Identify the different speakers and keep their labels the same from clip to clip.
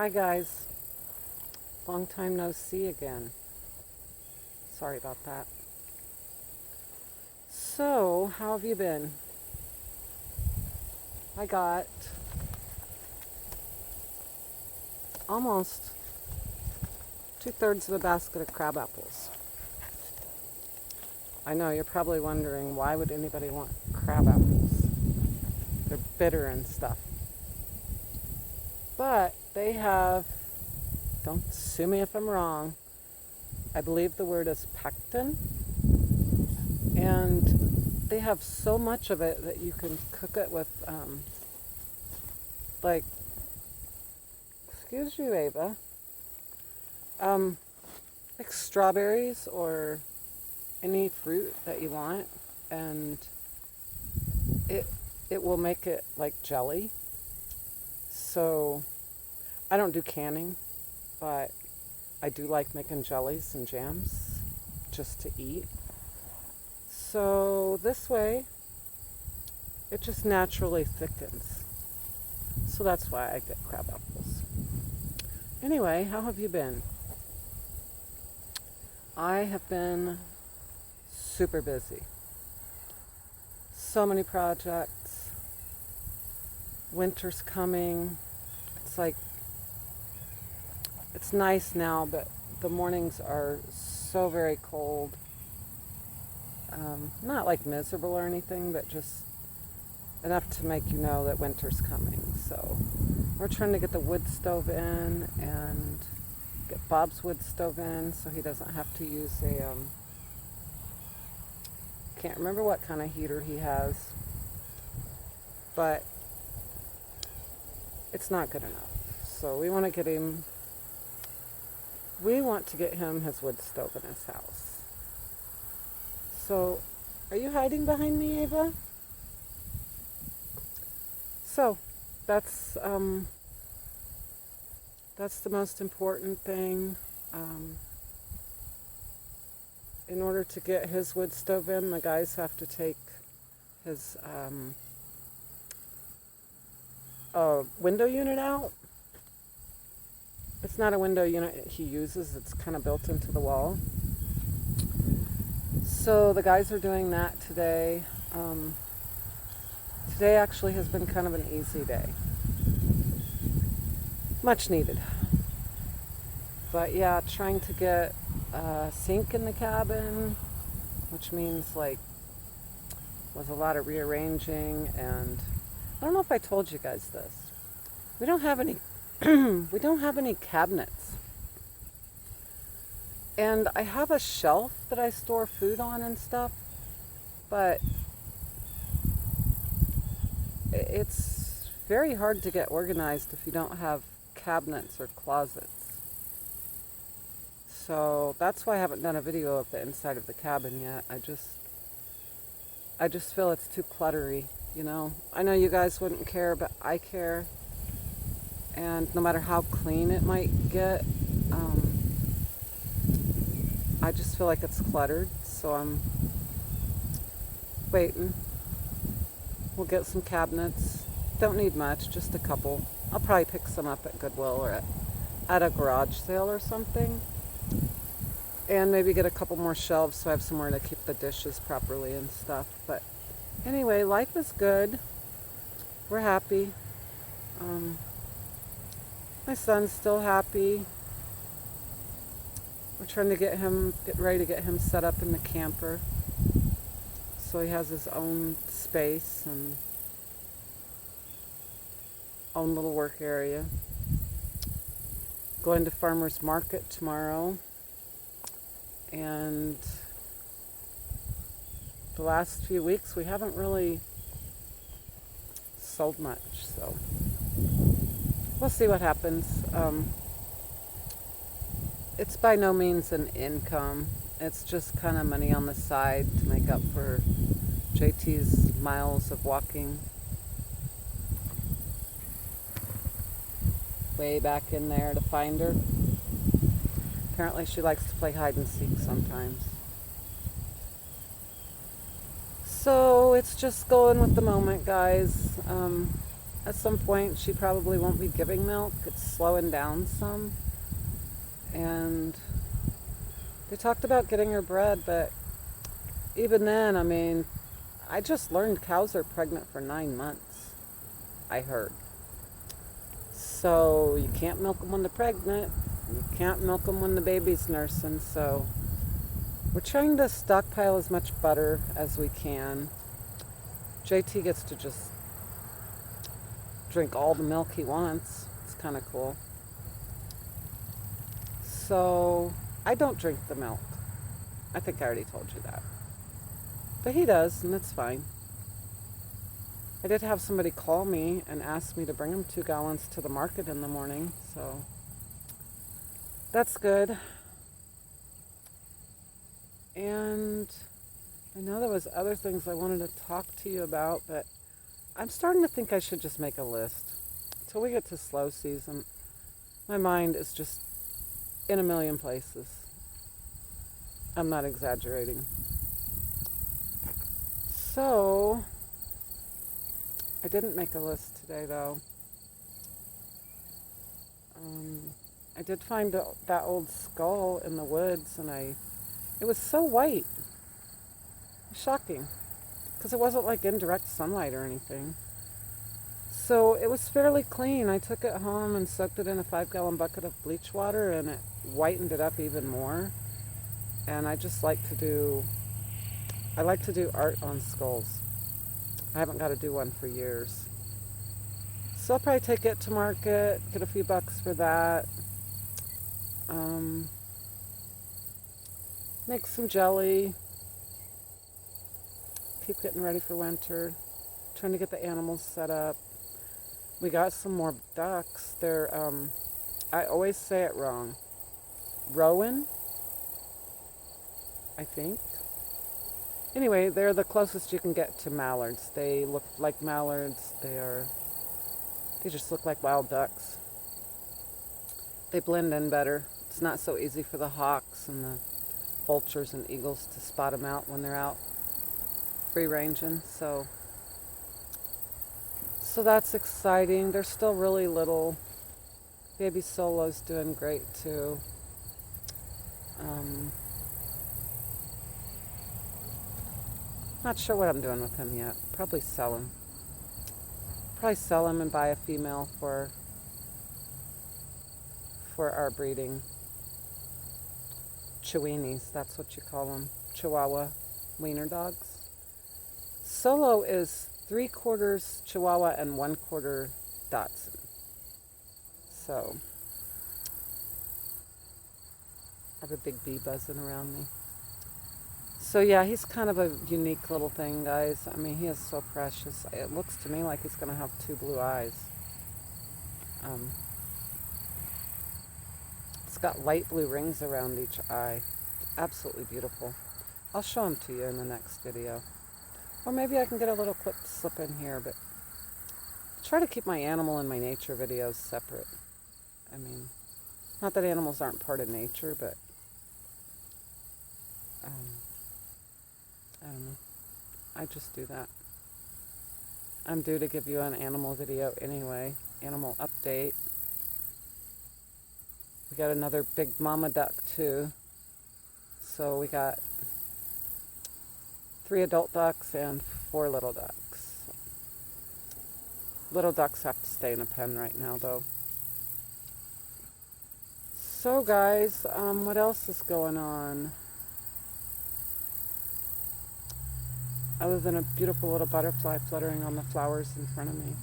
Speaker 1: Hi guys, long time no see again. Sorry about that. So, how have you been? I got almost 2/3 of a basket of crab apples. I know you're probably wondering, why would anybody want crab apples? They're bitter and stuff. But they have, don't sue me if I'm wrong, I believe the word is pectin. And they have so much of it that you can cook it with, like, excuse you, Ava, um, like strawberries or any fruit that you want, and it it will make it like jelly. So I don't do canning, but I do like making jellies and jams just to eat. So this way, it just naturally thickens. So that's why I get crab apples. Anyway, how have you been? I have been super busy. So many projects. Winter's coming. It's like, it's nice now, but the mornings are so very cold. Not like miserable or anything, but just enough to make you know that winter's coming. So we're trying to get the wood stove in and get Bob's wood stove in so he doesn't have to use a, can't remember what kind of heater he has, but it's not good enough. So we want to get him his wood stove in his house. So, are you hiding behind me, Ava? So, that's the most important thing. In order to get his wood stove in, the guys have to take his window unit out. It's not a window unit he uses, it's kind of built into the wall. So the guys are doing that today. Today actually has been kind of an easy day. Much needed. But yeah, trying to get a sink in the cabin, which means like was a lot of rearranging, and I don't know if I told you guys this. We don't have any we don't have any cabinets. And I have a shelf that I store food on and stuff, but it's very hard to get organized if you don't have cabinets or closets. So that's why I haven't done a video of the inside of the cabin yet. I just feel it's too cluttery, you know. I know you guys wouldn't care, but I care. And no matter how clean it might get, I just feel like it's cluttered. So I'm waiting. We'll get some cabinets. Don't need much, just a couple. I'll probably pick some up at Goodwill or at a garage sale or something. And maybe get a couple more shelves so I have somewhere to keep the dishes properly and stuff. But anyway, life is good. We're happy. My son's still happy. We're trying to get ready to get him set up in the camper. So he has his own space and own little work area. Going to farmer's market tomorrow. And the last few weeks we haven't really sold much, so we'll see what happens. It's by no means an income. It's just kind of money on the side to make up for JT's miles of walking. Way back in there to find her. Apparently she likes to play hide and seek sometimes. So it's just going with the moment, guys. at some point she probably won't be giving milk. It's slowing down some. And they talked about getting her bred, but even then, I mean, I just learned cows are pregnant for 9 months, I heard. So you can't milk them when they're pregnant. You can't milk them when the baby's nursing. So we're trying to stockpile as much butter as we can. JT gets to just drink all the milk he wants. It's kind of cool. So I don't drink the milk. I think I already told you that. But he does, and it's fine. I did have somebody call me and ask me to bring him 2 gallons to the market in the morning, so that's good. And I know there was other things I wanted to talk to you about, but I'm starting to think I should just make a list. Till we get to slow season, my mind is just in a million places. I'm not exaggerating. So, I didn't make a list today though. I did find that old skull in the woods, and it was so white. Shocking. Because it wasn't like in direct sunlight or anything. So it was fairly clean. I took it home and soaked it in a 5-gallon bucket of bleach water, and it whitened it up even more. And I like to do art on skulls. I haven't got to do one for years. So I'll probably take it to market, get a few bucks for that. Make some jelly. Keep getting ready for winter. Trying to get the animals set up. We got some more ducks. They're, I always say it wrong. Rowan, I think. Anyway, they're the closest you can get to mallards. They look like mallards. They just look like wild ducks. They blend in better. It's not so easy for the hawks and the vultures and eagles to spot them out when they're out free ranging. So that's exciting. They're still really little. Baby Solo's doing great too. Not sure what I'm doing with him yet. Probably sell him. Probably sell him and buy a female for our breeding. Chiweenies, that's what you call them. Chihuahua wiener dogs. Solo is 3/4 Chihuahua and 1/4 Dachshund. So I have a big bee buzzing around me. So yeah, he's kind of a unique little thing, guys. I mean, he is so precious. It looks to me like he's going to have 2 blue eyes. It's got light blue rings around each eye. It's absolutely beautiful. I'll show them to you in the next video. Or maybe I can get a little clip to slip in here, but I try to keep my animal and my nature videos separate. I mean, not that animals aren't part of nature, but I don't know. I just do that. I'm due to give you an animal video anyway. Animal update. We got another big mama duck too. So we got 3 adult ducks and 4 little ducks. Little ducks have to stay in a pen right now though. So guys, what else is going on? Other than a beautiful little butterfly fluttering on the flowers in front of me.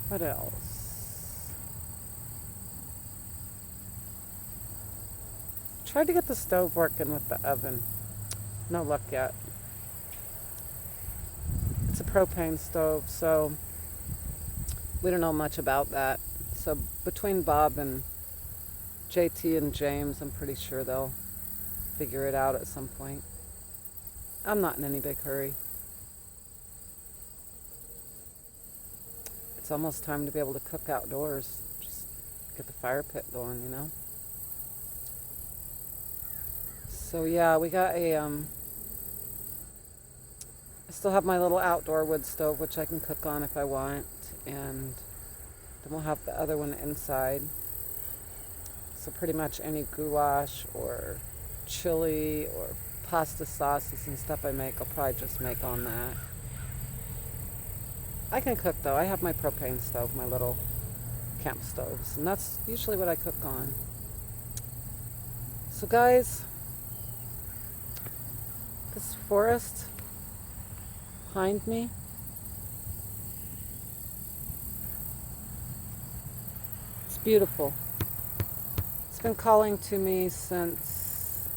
Speaker 1: What else? Tried to get the stove working with the oven. No luck yet. It's a propane stove, so we don't know much about that. So between Bob and JT and James, I'm pretty sure they'll figure it out at some point. I'm not in any big hurry. It's almost time to be able to cook outdoors. Just get the fire pit going, you know? So yeah, we got a I still have my little outdoor wood stove, which I can cook on if I want, and then we'll have the other one inside. So pretty much any goulash or chili or pasta sauces and stuff I make, I'll probably just make on that. I can cook though. I have my propane stove, my little camp stoves, and that's usually what I cook on. So guys, this forest behind me, it's beautiful. It's been calling to me since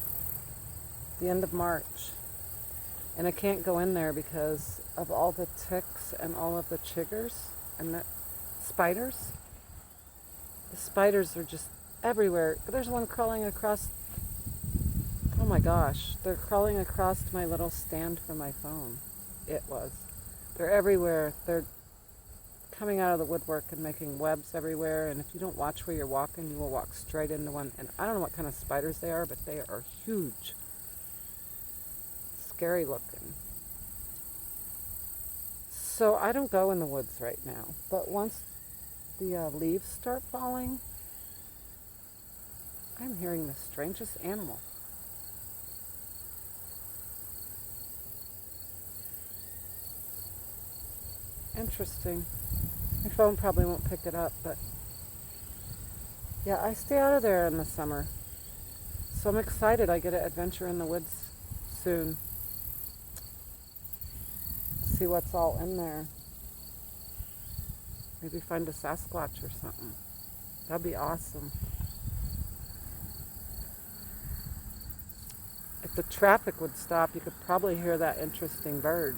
Speaker 1: the end of March, and I can't go in there because of all the ticks and all of the chiggers and the spiders. The spiders are just everywhere. There's one crawling across, oh my gosh, they're crawling across my little stand for my phone. It was. They're everywhere. They're coming out of the woodwork and making webs everywhere, and if you don't watch where you're walking, you will walk straight into one. And I don't know what kind of spiders they are, but they are huge. Scary looking. So I don't go in the woods right now, but once the leaves start falling, I'm hearing the strangest animal. Interesting. My phone probably won't pick it up, but yeah, I stay out of there in the summer. So I'm excited I get to adventure in the woods soon. See what's all in there. Maybe find a Sasquatch or something. That'd be awesome. If the traffic would stop, you could probably hear that interesting bird.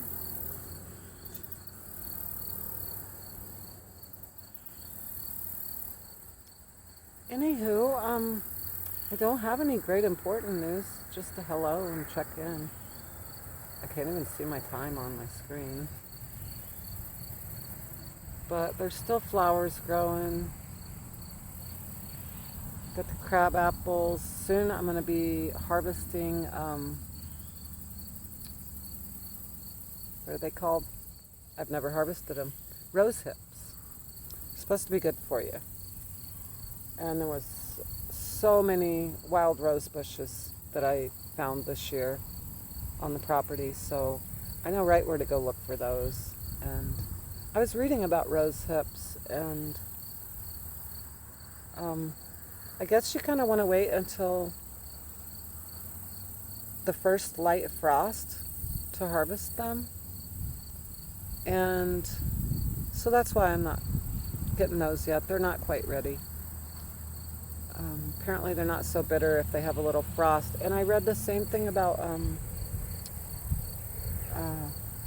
Speaker 1: Anywho, I don't have any great important news. Just a hello and check in. I can't even see my time on my screen. But there's still flowers growing. Got the crab apples. Soon I'm going to be harvesting, what are they called? I've never harvested them. Rose hips. Supposed to be good for you. And there was so many wild rose bushes that I found this year on the property, so I know right where to go look for those. And I was reading about rose hips, and I guess you kind of want to wait until the first light frost to harvest them. And so that's why I'm not getting those yet. They're not quite ready. Apparently they're not so bitter if they have a little frost. And I read the same thing about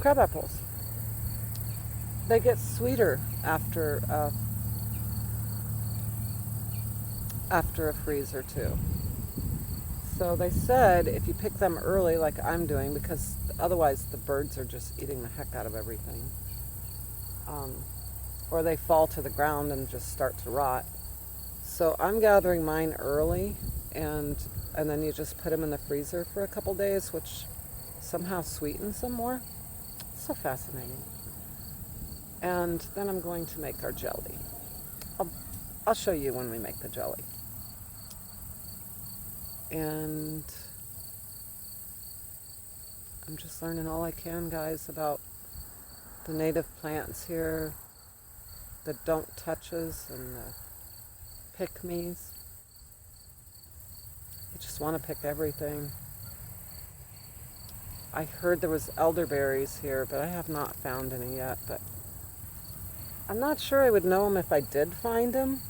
Speaker 1: crab apples. They get sweeter after a freeze or two. So they said if you pick them early like I'm doing, because otherwise the birds are just eating the heck out of everything, or they fall to the ground and just start to rot. So I'm gathering mine early, and then you just put them in the freezer for a couple days, which somehow sweetens them more. So fascinating. And then I'm going to make our jelly. I'll show you when we make the jelly. And I'm just learning all I can, guys, about the native plants here, the don't touches and the pick-me's. I just want to pick everything. I heard there was elderberries here, but I have not found any yet. But I'm not sure I would know them if I did find them,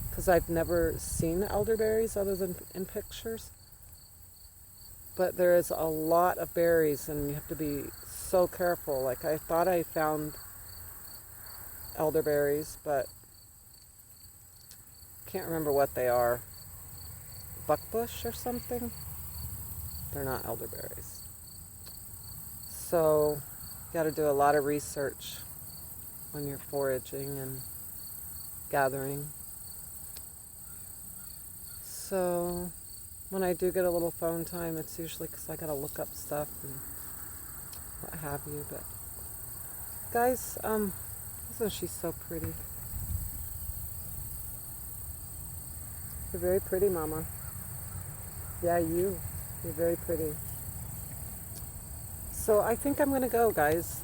Speaker 1: because I've never seen elderberries other than in pictures. But there is a lot of berries, and you have to be so careful. Like, I thought I found elderberries, but can't remember what they are. Buckbush or something? They're not elderberries. So you got to do a lot of research when you're foraging and gathering. So when I do get a little phone time, it's usually because I got to look up stuff and what have you. But guys, isn't she so pretty? You're very pretty, Mama. Yeah, you're very pretty. So I think I'm gonna go, guys.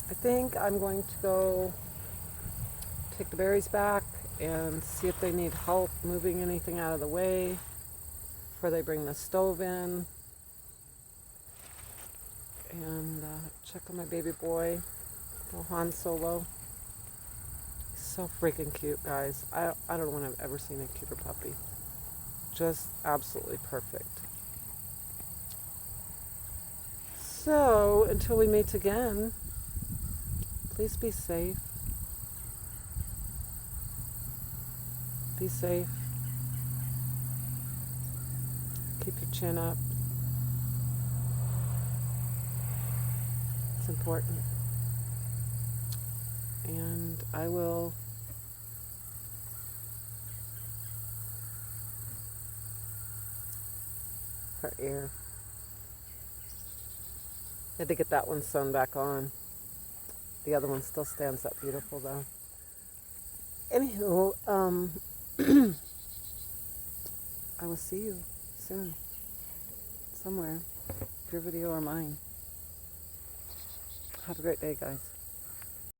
Speaker 1: I think I'm going to go take the berries back and see if they need help moving anything out of the way before they bring the stove in. And check on my baby boy, little Han Solo. He's so freaking cute, guys. I don't know when I've ever seen a cuter puppy. Just absolutely perfect. So, until we meet again, please be safe. Be safe. Keep your chin up. It's important. And I will her ear. Had to get that one sewn back on. The other one still stands up beautiful though. Anywho, I will see you soon. Somewhere. Your video or mine. Have a great day, guys.